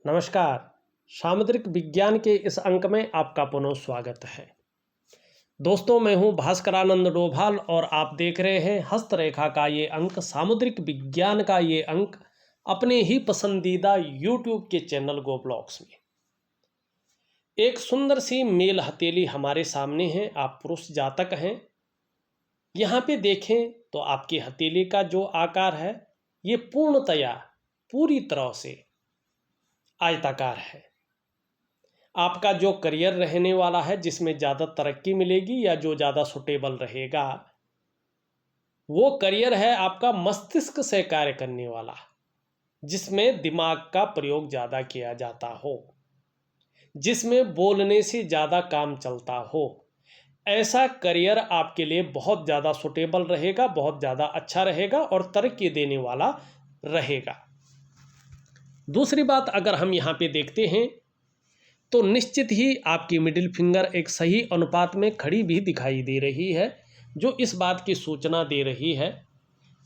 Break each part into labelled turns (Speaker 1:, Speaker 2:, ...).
Speaker 1: नमस्कार। सामुद्रिक विज्ञान के इस अंक में आपका पुनः स्वागत है। दोस्तों, मैं हूं भास्करानंद डोभाल और आप देख रहे हैं हस्तरेखा का ये अंक, सामुद्रिक विज्ञान का ये अंक अपने ही पसंदीदा यूट्यूब के चैनल गो ब्लॉग्स में। एक सुंदर सी मेल हथेली हमारे सामने है। आप पुरुष जातक हैं। यहाँ पे देखें तो आपकी हथेली का जो आकार है ये पूर्णतया पूरी तरह से आयताकार है। आपका जो करियर रहने वाला है, जिसमें ज़्यादा तरक्की मिलेगी या जो ज़्यादा सुटेबल रहेगा, वो करियर है आपका मस्तिष्क से कार्य करने वाला, जिसमें दिमाग का प्रयोग ज़्यादा किया जाता हो, जिसमें बोलने से ज़्यादा काम चलता हो। ऐसा करियर आपके लिए बहुत ज़्यादा सुटेबल रहेगा, बहुत ज़्यादा अच्छा रहेगा और तरक्की देने वाला रहेगा। दूसरी बात, अगर हम यहाँ पे देखते हैं तो निश्चित ही आपकी मिडिल फिंगर एक सही अनुपात में खड़ी भी दिखाई दे रही है, जो इस बात की सूचना दे रही है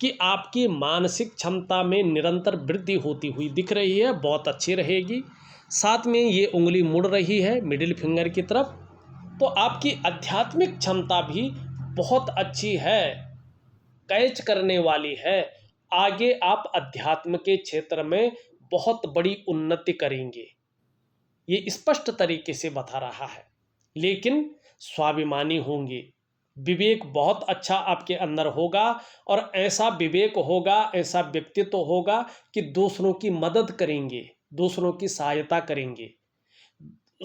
Speaker 1: कि आपकी मानसिक क्षमता में निरंतर वृद्धि होती हुई दिख रही है, बहुत अच्छी रहेगी। साथ में ये उंगली मुड़ रही है मिडिल फिंगर की तरफ, तो आपकी आध्यात्मिक क्षमता भी बहुत अच्छी है, कैच करने वाली है। आगे आप अध्यात्म के क्षेत्र में बहुत बड़ी उन्नति करेंगे, ये स्पष्ट तरीके से बता रहा है। लेकिन स्वाभिमानी होंगे, विवेक बहुत अच्छा आपके अंदर होगा और ऐसा विवेक होगा, ऐसा व्यक्तित्व होगा कि दूसरों की मदद करेंगे, दूसरों की सहायता करेंगे।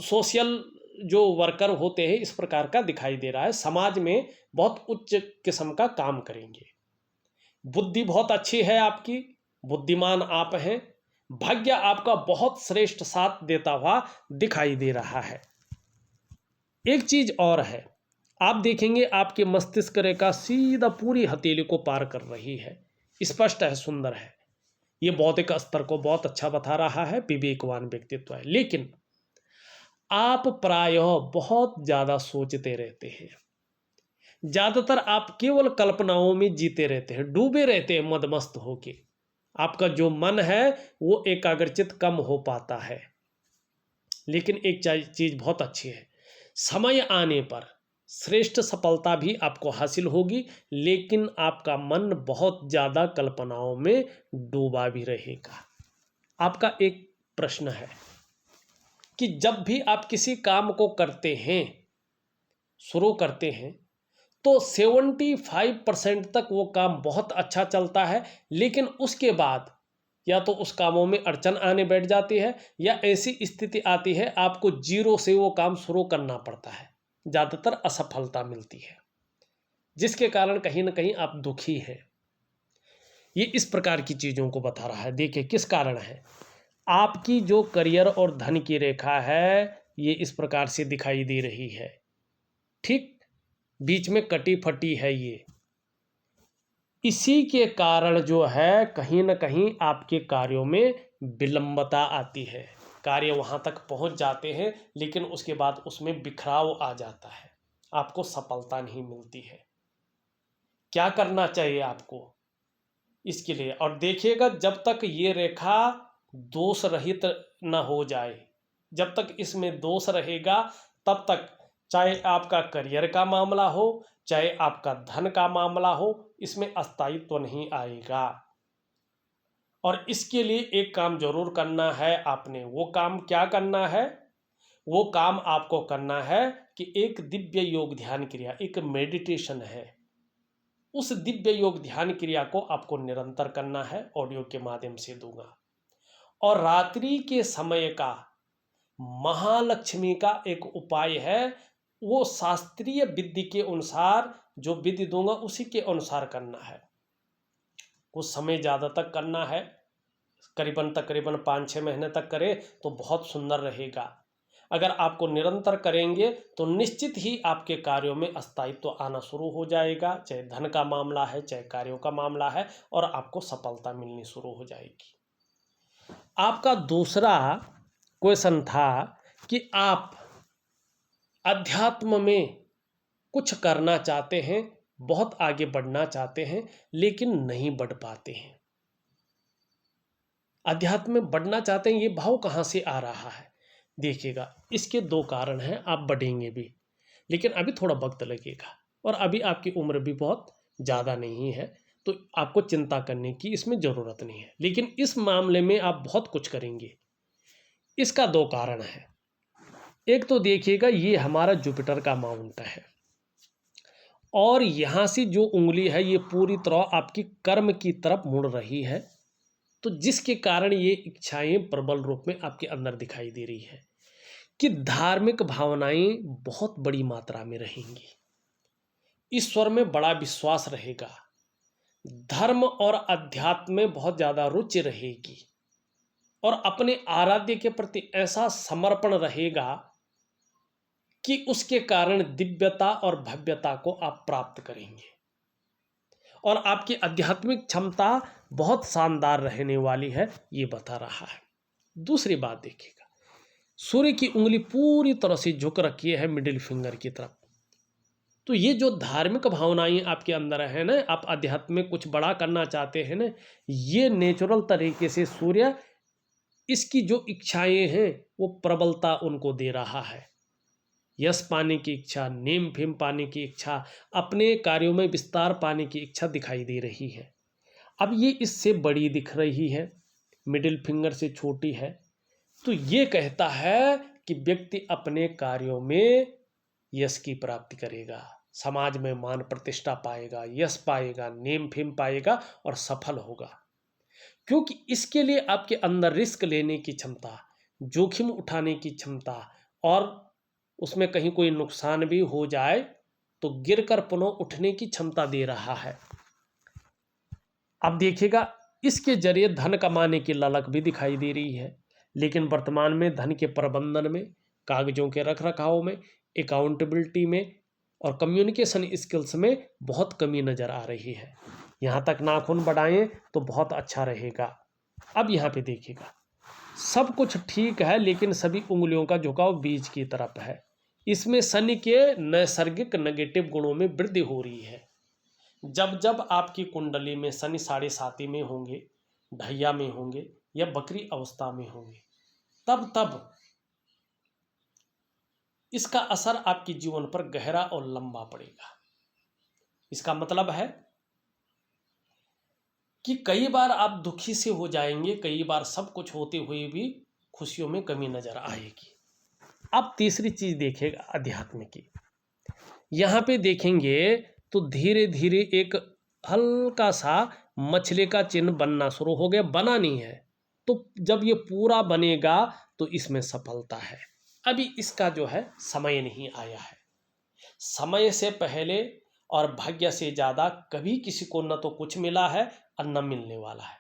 Speaker 1: सोशल जो वर्कर होते हैं, इस प्रकार का दिखाई दे रहा है। समाज में बहुत उच्च किस्म का काम करेंगे। बुद्धि बहुत अच्छी है आपकी, बुद्धिमान आप हैं। भाग्य आपका बहुत श्रेष्ठ साथ देता हुआ दिखाई दे रहा है। एक चीज और है, आप देखेंगे आपके मस्तिष्क रेखा सीधा पूरी हथेली को पार कर रही है, स्पष्ट है, सुंदर है। ये बौद्धिक स्तर को बहुत अच्छा बता रहा है, विवेकवान व्यक्तित्व है। लेकिन आप प्रायः बहुत ज्यादा सोचते रहते हैं, ज्यादातर आप केवल कल्पनाओं में जीते रहते हैं, डूबे रहते हैं मदमस्त होके। आपका जो मन है वो एकाग्रचित कम हो पाता है। लेकिन एक चीज बहुत अच्छी है, समय आने पर श्रेष्ठ सफलता भी आपको हासिल होगी, लेकिन आपका मन बहुत ज्यादा कल्पनाओं में डूबा भी रहेगा। आपका एक प्रश्न है कि जब भी आप किसी काम को करते हैं, शुरू करते हैं, तो 75% तक वो काम बहुत अच्छा चलता है, लेकिन उसके बाद या तो उस कामों में अड़चन आने बैठ जाती है या ऐसी स्थिति आती है आपको जीरो से वो काम शुरू करना पड़ता है, ज़्यादातर असफलता मिलती है, जिसके कारण कहीं ना कहीं आप दुखी हैं। ये इस प्रकार की चीज़ों को बता रहा है। देखिए किस कारण है। आपकी जो करियर और धन की रेखा है ये इस प्रकार से दिखाई दे रही है, ठीक बीच में कटी फटी है ये। इसी के कारण जो है कहीं ना कहीं आपके कार्यों में विलंबता आती है। कार्य वहाँ तक पहुँच जाते हैं, लेकिन उसके बाद उसमें बिखराव आ जाता है, आपको सफलता नहीं मिलती है। क्या करना चाहिए आपको इसके लिए? और देखिएगा, जब तक ये रेखा दोष रहित न हो जाए, जब तक इसमें दोष रहेगा, तब तक चाहे आपका करियर का मामला हो, चाहे आपका धन का मामला हो, इसमें स्थायित्व नहीं आएगा। और इसके लिए एक काम जरूर करना है आपने। वो काम क्या करना है? वो काम आपको करना है कि एक दिव्य योग ध्यान क्रिया, एक मेडिटेशन है, उस दिव्य योग ध्यान क्रिया को आपको निरंतर करना है। ऑडियो के माध्यम से दूंगा। और रात्रि के समय का महालक्ष्मी का एक उपाय है, वो शास्त्रीय विधि के अनुसार, जो विधि दूंगा उसी के अनुसार करना है। कुछ समय ज़्यादा तक करना है, तकरीबन 5-6 महीने तक करें तो बहुत सुंदर रहेगा। अगर आपको निरंतर करेंगे तो निश्चित ही आपके कार्यों में स्थायित्व आना शुरू हो जाएगा, चाहे धन का मामला है, चाहे कार्यों का मामला है, और आपको सफलता मिलनी शुरू हो जाएगी। आपका दूसरा क्वेश्चन था कि आप अध्यात्म में कुछ करना चाहते हैं, बहुत आगे बढ़ना चाहते हैं, लेकिन नहीं बढ़ पाते हैं। अध्यात्म में बढ़ना चाहते हैं, ये भाव कहाँ से आ रहा है? देखिएगा, इसके दो कारण हैं, आप बढ़ेंगे भी, लेकिन अभी थोड़ा वक्त लगेगा और अभी आपकी उम्र भी बहुत ज़्यादा नहीं है, तो आपको चिंता करने की इसमें ज़रूरत नहीं है। लेकिन इस मामले में आप बहुत कुछ करेंगे। इसका दो कारण है। एक तो देखिएगा, ये हमारा जुपिटर का माउंट है और यहाँ से जो उंगली है ये पूरी तरह आपकी कर्म की तरफ मुड़ रही है, तो जिसके कारण ये इच्छाएं प्रबल रूप में आपके अंदर दिखाई दे रही है कि धार्मिक भावनाएं बहुत बड़ी मात्रा में रहेंगी, ईश्वर में बड़ा विश्वास रहेगा, धर्म और अध्यात्म में बहुत ज़्यादा रुचि रहेगी और अपने आराध्य के प्रति ऐसा समर्पण रहेगा कि उसके कारण दिव्यता और भव्यता को आप प्राप्त करेंगे और आपकी आध्यात्मिक क्षमता बहुत शानदार रहने वाली है, ये बता रहा है। दूसरी बात देखिएगा, सूर्य की उंगली पूरी तरह से झुक रखी है मिडिल फिंगर की तरफ, तो ये जो धार्मिक भावनाएं आपके अंदर है ना, आप अध्यात्म में कुछ बड़ा करना चाहते हैं ना, ये नेचुरल तरीके से सूर्य इसकी जो इच्छाएं हैं वो प्रबलता उनको दे रहा है। यश पाने की इच्छा, नेम फेम पाने की इच्छा, अपने कार्यों में विस्तार पाने की इच्छा दिखाई दे रही है। अब ये इससे बड़ी दिख रही है, मिडिल फिंगर से छोटी है, तो ये कहता है कि व्यक्ति अपने कार्यों में यश की प्राप्ति करेगा, समाज में मान प्रतिष्ठा पाएगा, यश पाएगा, नेम फेम पाएगा और सफल होगा, क्योंकि इसके लिए आपके अंदर रिस्क लेने की क्षमता, जोखिम उठाने की क्षमता और उसमें कहीं कोई नुकसान भी हो जाए तो गिरकर पुनः उठने की क्षमता दे रहा है। अब देखिएगा, इसके जरिए धन कमाने की ललक भी दिखाई दे रही है, लेकिन वर्तमान में धन के प्रबंधन में, कागजों के रख रखाव में, अकाउंटेबिलिटी में और कम्युनिकेशन स्किल्स में बहुत कमी नज़र आ रही है। यहाँ तक नाखून बढ़ाएं तो बहुत अच्छा रहेगा। अब यहाँ पे देखिएगा, सब कुछ ठीक है लेकिन सभी उंगलियों का झुकाव बीज की तरफ है। इसमें शनि के नैसर्गिक नेगेटिव गुणों में वृद्धि हो रही है। जब जब आपकी कुंडली में शनि 7.5 में होंगे, ढैया में होंगे या बकरी अवस्था में होंगे, तब तब इसका असर आपके जीवन पर गहरा और लंबा पड़ेगा। इसका मतलब है कि कई बार आप दुखी से हो जाएंगे, कई बार सब कुछ होते हुए भी खुशियों में कमी नजर आएगी। अब तीसरी चीज देखेगा अध्यात्म की, यहाँ पे देखेंगे तो धीरे धीरे एक हल्का सा मछली का चिन्ह बनना शुरू हो गया, बना नहीं है, तो जब ये पूरा बनेगा तो इसमें सफलता है। अभी इसका जो है समय नहीं आया है। समय से पहले और भाग्य से ज़्यादा कभी किसी को न तो कुछ मिला है और न मिलने वाला है,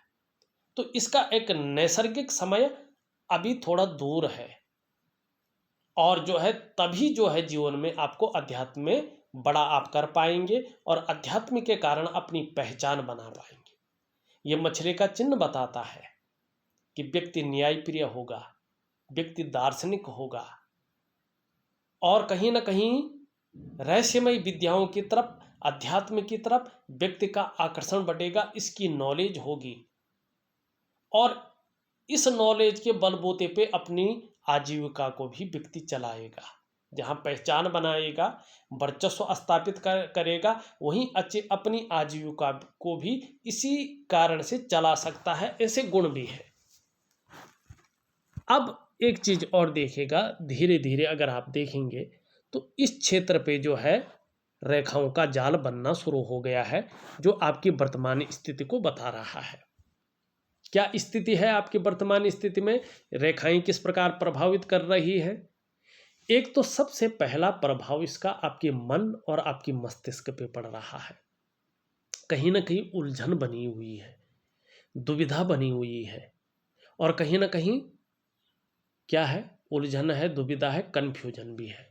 Speaker 1: तो इसका एक नैसर्गिक समय अभी थोड़ा दूर है और जो है तभी जो है जीवन में आपको अध्यात्म में बड़ा आप कर पाएंगे और अध्यात्म के कारण अपनी पहचान बना पाएंगे। ये मछली का चिन्ह बताता है कि व्यक्ति न्यायप्रिय होगा, व्यक्ति दार्शनिक होगा और कहीं ना कहीं रहस्यमय विद्याओं की तरफ, अध्यात्म की तरफ व्यक्ति का आकर्षण बढ़ेगा, इसकी नॉलेज होगी और इस नॉलेज के बलबूते पे अपनी आजीविका को भी व्यक्ति चलाएगा। जहाँ पहचान बनाएगा, वर्चस्व स्थापित करेगा, वहीं अच्छे अपनी आजीविका को भी इसी कारण से चला सकता है। ऐसे गुण भी है। अब एक चीज और देखेगा, धीरे धीरे अगर आप देखेंगे तो इस क्षेत्र पे जो है रेखाओं का जाल बनना शुरू हो गया है, जो आपकी वर्तमान स्थिति को बता रहा है। क्या स्थिति है आपकी वर्तमान स्थिति में, रेखाएं किस प्रकार प्रभावित कर रही है? एक तो सबसे पहला प्रभाव इसका आपके मन और आपकी मस्तिष्क पे पड़ रहा है। कहीं ना कहीं उलझन बनी हुई है, दुविधा बनी हुई है और कहीं ना कहीं क्या है, उलझन है, दुविधा है, कन्फ्यूजन भी है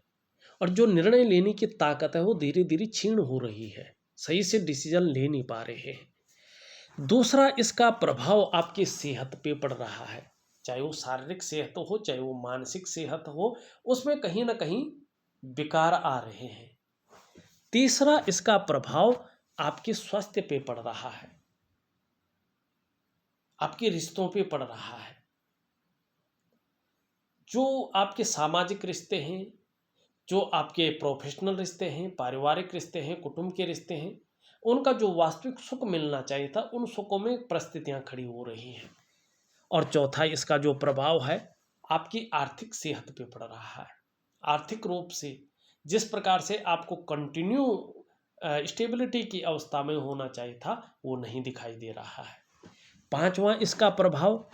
Speaker 1: और जो निर्णय लेने की ताकत है वो धीरे धीरे क्षीण हो रही है, सही से डिसीजन ले नहीं पा रहे हैं। दूसरा इसका प्रभाव आपकी सेहत पे पड़ रहा है, चाहे वो शारीरिक सेहत हो चाहे वो मानसिक सेहत हो, उसमें कहीं ना कहीं विकार आ रहे हैं। तीसरा इसका प्रभाव आपके स्वास्थ्य पे पड़ रहा है। आपके रिश्तों पे पड़ रहा है। जो आपके सामाजिक रिश्ते हैं, जो आपके प्रोफेशनल रिश्ते हैं, पारिवारिक रिश्ते हैं, कुटुंब के रिश्ते हैं, उनका जो वास्तविक सुख मिलना चाहिए था, उन सुखों में परिस्थितियां खड़ी हो रही हैं। और चौथा इसका जो प्रभाव है, आपकी आर्थिक सेहत पे पड़ रहा है। आर्थिक रूप से जिस प्रकार से आपको कंटिन्यू स्टेबिलिटी की अवस्था में होना चाहिए था, वो नहीं दिखाई दे रहा है। पांचवा इसका प्रभाव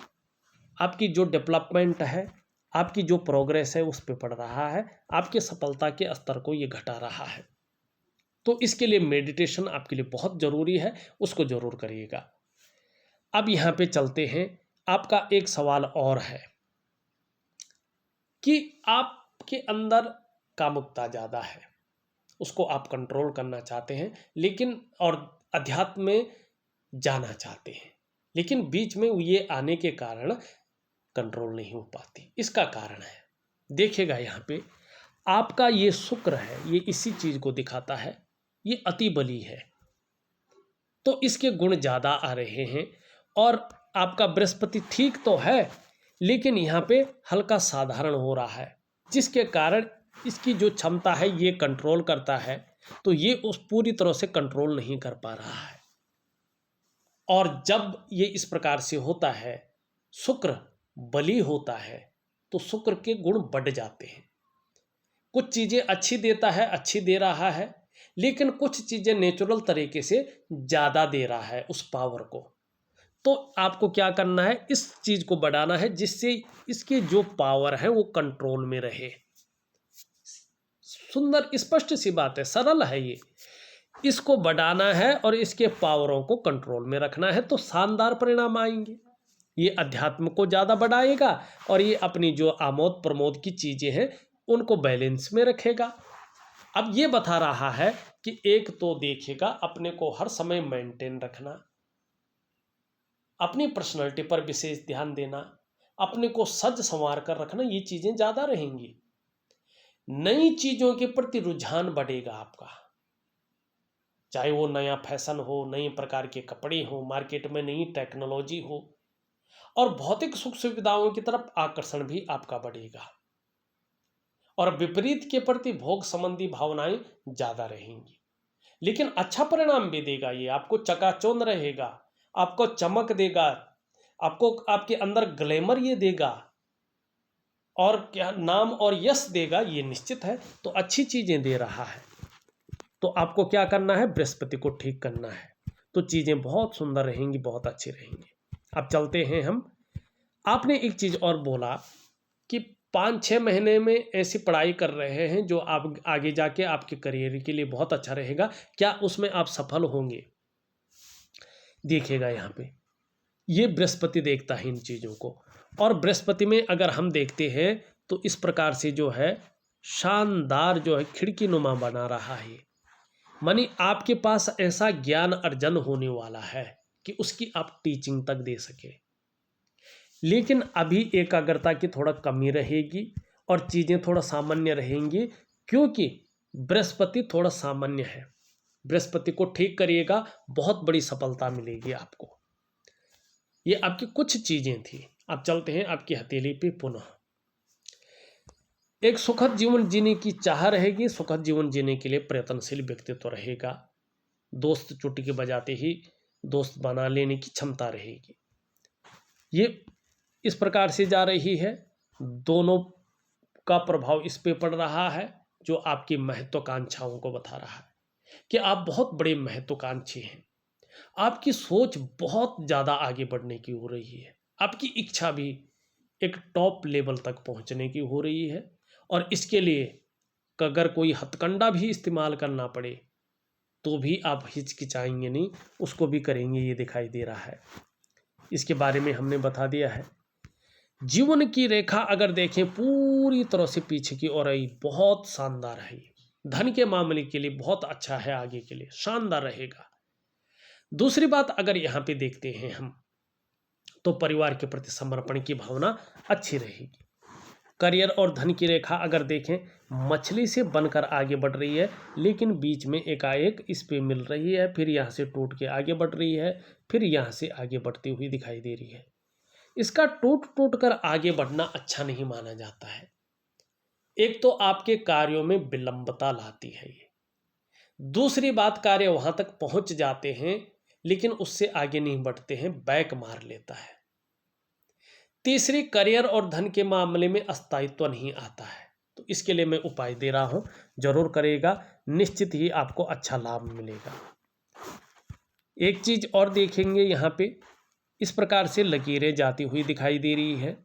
Speaker 1: आपकी जो डेवलपमेंट है, आपकी जो प्रोग्रेस है, उस पे पड़ रहा है। आपके सफलता के स्तर को ये घटा रहा है। तो इसके लिए मेडिटेशन आपके लिए बहुत ज़रूरी है, उसको ज़रूर करिएगा। अब यहाँ पे चलते हैं, आपका एक सवाल और है कि आपके अंदर कामुकता ज़्यादा है, उसको आप कंट्रोल करना चाहते हैं, लेकिन और अध्यात्म में जाना चाहते हैं, लेकिन बीच में ये आने के कारण कंट्रोल नहीं हो पाती। इसका कारण है, देखिएगा यहाँ पे आपका ये शुक्र है, ये इसी चीज़ को दिखाता है, ये अति बली है, तो इसके गुण ज़्यादा आ रहे हैं। और आपका बृहस्पति ठीक तो है, लेकिन यहाँ पे हल्का साधारण हो रहा है, जिसके कारण इसकी जो क्षमता है ये कंट्रोल करता है, तो ये उस पूरी तरह से कंट्रोल नहीं कर पा रहा है। और जब ये इस प्रकार से होता है, शुक्र बली होता है, तो शुक्र के गुण बढ़ जाते हैं। कुछ चीज़ें अच्छी देता है, अच्छी दे रहा है, लेकिन कुछ चीज़ें नेचुरल तरीके से ज़्यादा दे रहा है उस पावर को। तो आपको क्या करना है, इस चीज़ को बढ़ाना है, जिससे इसकी जो पावर है वो कंट्रोल में रहे। सुंदर स्पष्ट सी बात है, सरल है ये। इसको बढ़ाना है और इसके पावरों को कंट्रोल में रखना है, तो शानदार परिणाम आएंगे। ये अध्यात्म को ज़्यादा बढ़ाएगा और ये अपनी जो आमोद प्रमोद की चीज़ें हैं उनको बैलेंस में रखेगा। अब ये बता रहा है कि एक तो देखिएगा, अपने को हर समय मेंटेन रखना, अपनी पर्सनैलिटी पर विशेष ध्यान देना, अपने को सज संवार कर रखना, ये चीज़ें ज़्यादा रहेंगी। नई चीज़ों के प्रति रुझान बढ़ेगा आपका, चाहे वो नया फैशन हो, नए प्रकार के कपड़े हो, मार्केट में नई टेक्नोलॉजी हो, और भौतिक सुख सुविधाओं की तरफ आकर्षण भी आपका बढ़ेगा। और विपरीत के प्रति भोग संबंधी भावनाएं ज़्यादा रहेंगी, लेकिन अच्छा परिणाम भी देगा। ये आपको चकाचौंध रहेगा, आपको चमक देगा, आपको आपके अंदर ग्लैमर ये देगा, और क्या नाम और यश देगा, ये निश्चित है। तो अच्छी चीज़ें दे रहा है, तो आपको क्या करना है, बृहस्पति को ठीक करना है, तो चीज़ें बहुत सुंदर रहेंगी, बहुत अच्छी रहेंगी। अब चलते हैं हम, आपने एक चीज़ और बोला कि 5-6 महीने में ऐसी पढ़ाई कर रहे हैं जो आप आगे जाके आपके करियर के लिए बहुत अच्छा रहेगा, क्या उसमें आप सफल होंगे? देखिएगा यहाँ पे ये बृहस्पति देखता है इन चीज़ों को, और बृहस्पति में अगर हम देखते हैं तो इस प्रकार से जो है शानदार जो है खिड़की नुमा बना रहा है। मानी आपके पास ऐसा ज्ञान अर्जन होने वाला है कि उसकी आप टीचिंग तक दे सके, लेकिन अभी एकाग्रता की थोड़ा कमी रहेगी और चीज़ें थोड़ा सामान्य रहेंगी, क्योंकि बृहस्पति थोड़ा सामान्य है। बृहस्पति को ठीक करिएगा, बहुत बड़ी सफलता मिलेगी आपको। ये आपकी कुछ चीज़ें थी। अब चलते हैं आपकी हथेली पे पुनः। एक सुखद जीवन जीने की चाह रहेगी, सुखद जीवन जीने के लिए प्रयत्नशील व्यक्तित्व रहेगा, दोस्त चुटकी बजाते ही दोस्त बना लेने की क्षमता रहेगी। ये इस प्रकार से जा रही है, दोनों का प्रभाव इस पे पड़ रहा है, जो आपकी महत्वाकांक्षाओं को बता रहा है कि आप बहुत बड़े महत्वाकांक्षी हैं। आपकी सोच बहुत ज़्यादा आगे बढ़ने की हो रही है, आपकी इच्छा भी एक टॉप लेवल तक पहुंचने की हो रही है, और इसके लिए अगर कोई हथकंडा भी इस्तेमाल करना पड़े तो भी आप हिचकिचाएंगे नहीं, उसको भी करेंगे, ये दिखाई दे रहा है। इसके बारे में हमने बता दिया है। जीवन की रेखा अगर देखें पूरी तरह से पीछे की ओर आई, बहुत शानदार है। धन के मामले के लिए बहुत अच्छा है, आगे के लिए शानदार रहेगा। दूसरी बात अगर यहाँ पे देखते हैं हम, तो परिवार के प्रति समर्पण की भावना अच्छी रहेगी। करियर और धन की रेखा अगर देखें, मछली से बनकर आगे बढ़ रही है, लेकिन बीच में एकाएक इस पे मिल रही है, फिर यहाँ से टूट के आगे बढ़ रही है, फिर यहाँ से आगे बढ़ती हुई दिखाई दे रही है। इसका टूट टूट कर आगे बढ़ना अच्छा नहीं माना जाता है। एक तो आपके कार्यों में विलंबता लाती है ये, दूसरी बात कार्य वहां तक पहुंच जाते हैं लेकिन उससे आगे नहीं बढ़ते हैं, बैक मार लेता है। तीसरी, करियर और धन के मामले में अस्थायित्व नहीं आता है। तो इसके लिए मैं उपाय दे रहा हूं, जरूर करेगा, निश्चित ही आपको अच्छा लाभ मिलेगा। एक चीज और देखेंगे, यहाँ पे इस प्रकार से लकीरें जाती हुई दिखाई दे रही है।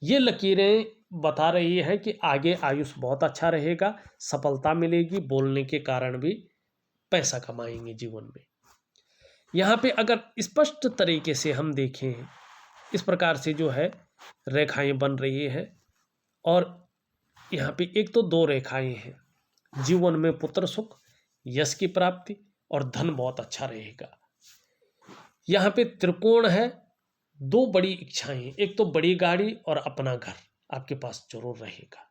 Speaker 1: ये लकीरें बता रही है कि आगे आयुष बहुत अच्छा रहेगा, सफलता मिलेगी, बोलने के कारण भी पैसा कमाएंगे जीवन में। यहाँ पे अगर स्पष्ट तरीके से हम देखें, इस प्रकार से जो है रेखाएं बन रही है और यहाँ पे एक तो दो रेखाएं हैं। जीवन में पुत्र सुख, यश की प्राप्ति और धन बहुत अच्छा रहेगा। यहाँ पे त्रिकोण है, दो बड़ी इच्छाएं, एक तो बड़ी गाड़ी और अपना घर आपके पास जरूर रहेगा।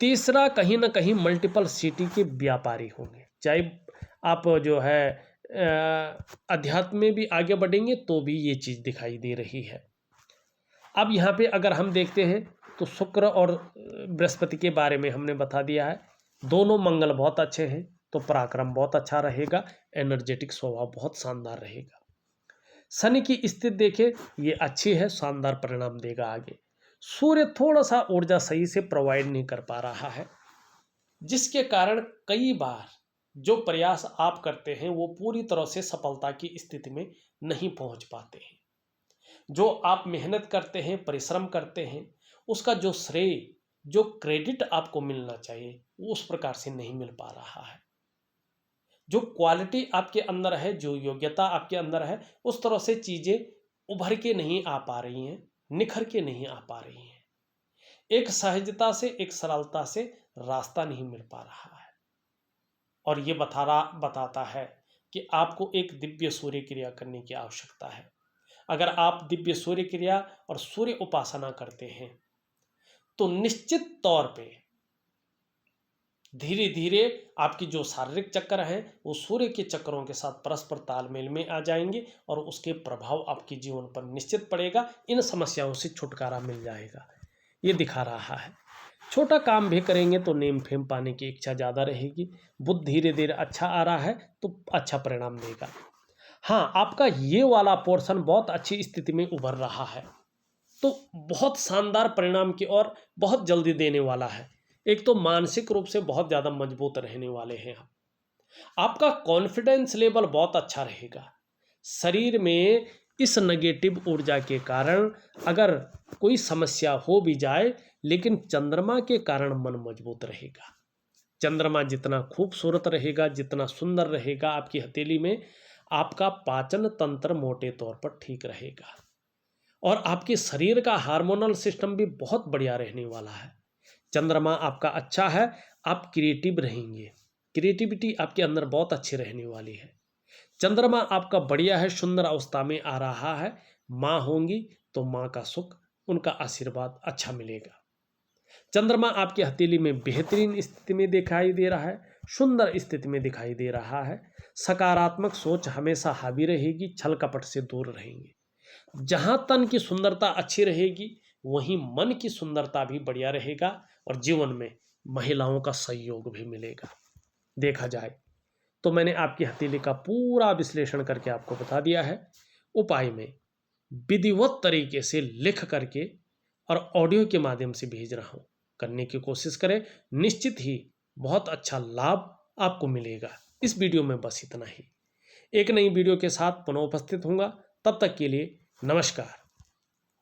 Speaker 1: तीसरा, कहीं ना कहीं मल्टीपल सिटी के व्यापारी होंगे, चाहे आप जो है अध्यात्म में भी आगे बढ़ेंगे तो भी ये चीज दिखाई दे रही है। अब यहाँ पे अगर हम देखते हैं तो शुक्र और बृहस्पति के बारे में हमने बता दिया है। दोनों मंगल बहुत अच्छे हैं, तो पराक्रम बहुत अच्छा रहेगा, एनर्जेटिक स्वभाव बहुत शानदार रहेगा। शनि की स्थिति देखें, ये अच्छी है, शानदार परिणाम देगा आगे। सूर्य थोड़ा सा ऊर्जा सही से प्रोवाइड नहीं कर पा रहा है, जिसके कारण कई बार जो प्रयास आप करते हैं वो पूरी तरह से सफलता की स्थिति में नहीं पहुंच पाते हैं। जो आप मेहनत करते हैं, परिश्रम करते हैं, उसका जो श्रेय, जो क्रेडिट आपको मिलना चाहिए वो उस प्रकार से नहीं मिल पा रहा है। जो क्वालिटी आपके अंदर है, जो योग्यता आपके अंदर है, उस तरह से चीजें उभर के नहीं आ पा रही हैं, निखर के नहीं आ पा रही हैं। एक सहजता से, एक सरलता से रास्ता नहीं मिल पा रहा है। और ये बताता है कि आपको एक दिव्य सूर्य क्रिया करने की आवश्यकता है। अगर आप दिव्य सूर्य क्रिया और सूर्य उपासना करते हैं तो निश्चित तौर पे धीरे धीरे आपकी जो शारीरिक चक्र हैं वो सूर्य के चक्रों के साथ परस्पर तालमेल में आ जाएंगे और उसके प्रभाव आपके जीवन पर निश्चित पड़ेगा। इन समस्याओं से छुटकारा मिल जाएगा, ये दिखा रहा है। छोटा काम भी करेंगे तो नेम फेम पाने की इच्छा ज़्यादा रहेगी। बुध धीरे धीरे अच्छा आ रहा है तो अच्छा परिणाम देगा। हाँ, आपका ये वाला पोर्शन बहुत अच्छी स्थिति में उभर रहा है, तो बहुत शानदार परिणाम की ओर बहुत जल्दी देने वाला है। एक तो मानसिक रूप से बहुत ज़्यादा मजबूत रहने वाले हैं आप। आपका कॉन्फिडेंस लेवल बहुत अच्छा रहेगा। शरीर में इस नेगेटिव ऊर्जा के कारण अगर कोई समस्या हो भी जाए, लेकिन चंद्रमा के कारण मन मजबूत रहेगा। चंद्रमा जितना खूबसूरत रहेगा, जितना सुंदर रहेगा आपकी हथेली में, आपका पाचन तंत्र मोटे तौर पर ठीक रहेगा और आपके शरीर का हार्मोनल सिस्टम भी बहुत बढ़िया रहने वाला है। चंद्रमा आपका अच्छा है, आप क्रिएटिव रहेंगे, क्रिएटिविटी आपके अंदर बहुत अच्छी रहने वाली है। चंद्रमा आपका बढ़िया है, सुंदर अवस्था में आ रहा है। माँ होंगी तो माँ का सुख, उनका आशीर्वाद अच्छा मिलेगा। चंद्रमा आपकी हथेली में बेहतरीन स्थिति में दिखाई दे रहा है, सुंदर स्थिति में दिखाई दे रहा है। सकारात्मक सोच हमेशा हावी रहेगी, छल कपट से दूर रहेंगे। जहां तन की सुंदरता अच्छी रहेगी वहीं मन की सुंदरता भी बढ़िया रहेगा और जीवन में महिलाओं का सहयोग भी मिलेगा। देखा जाए तो मैंने आपकी हथेली का पूरा विश्लेषण करके आपको बता दिया है। उपाय में विधिवत तरीके से लिख करके और ऑडियो के माध्यम से भेज रहा हूं, करने की कोशिश करें, निश्चित ही बहुत अच्छा लाभ आपको मिलेगा। इस वीडियो में बस इतना ही। एक नई वीडियो के साथ पुनः उपस्थित होऊंगा, तब तक के लिए नमस्कार।